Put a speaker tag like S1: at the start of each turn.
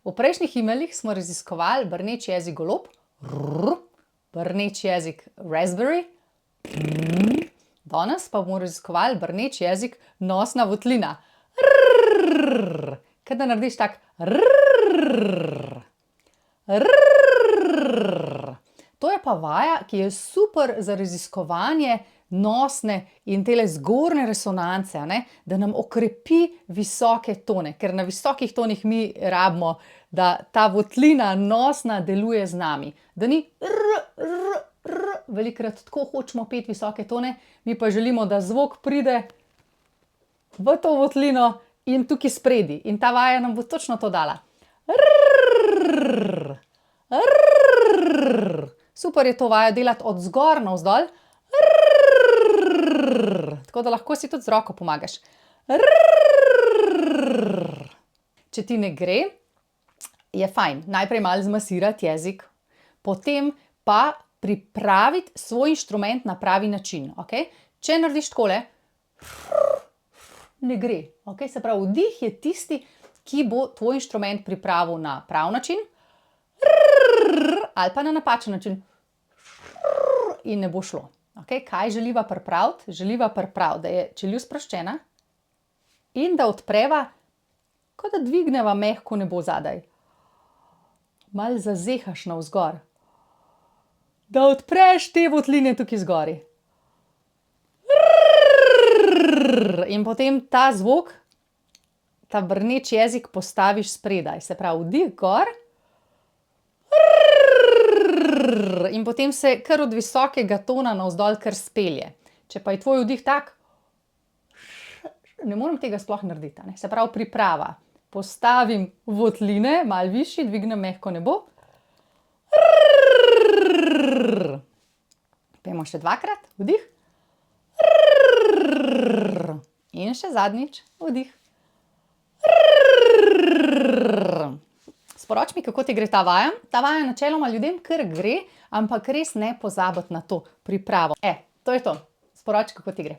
S1: V prejšnjih e-mailih smo raziskovali brneč jezik golob, brneč jezik raspberry, danes pa bomo raziskovali brneč jezik nosna votlina. Kaj da narediš tak To je pa vaja, ki je super za raziskovanje nosne in tele zgornje resonance, da nam okrepi visoke tone, ker na visokih tonih mi rabimo, da ta votlina nosna deluje z nami. Da ni velikokrat tako hočemo peti visoke tone, mi pa želimo, da zvok pride v to votlino in tukaj spredi. In ta vaja nam bo točno to dala. Super je to vajo delati od zgor navzdol. Tako da lahko si tudi z roko pomagaš. Če ti ne gre, je fajn najprej malo zmasirati jezik, potem pa pripraviti svoj inštrument na pravi način, okej? Če narediš takole, ne gre, okej? Se pravi, vdih je tisti, ki bo tvoj inštrument pripravil na pravi način, ali pa na napačen način. In ne bo šlo. Okej, kaj želiva pripraviti? Želiva pripraviti, da je čeljust sproščena in da odpreva, kot da dvigneva mehko nebo zadaj. Malo zazehaš navzgor. Da odpreš te votline tukaj zgori. In potem ta zvok, ta brneč jezik postaviš spredaj. Se pravi, vdih gor. In potem se kar od visokega tona navzdol kar spelje. Če pa je tvoj vdih tak, ne morem tega sploh narediti, Se pravi, priprava. Postavim votline, malo višje, dvignem mehko nebo. Pojdimo še dvakrat, vdih. In še zadnjič, vdih. Sporoči mi, kako ti gre ta vaja. Ta vaja načeloma ljudem kar gre, ampak res ne pozabiti na to pripravo. To je to. Sporoči, kako ti gre.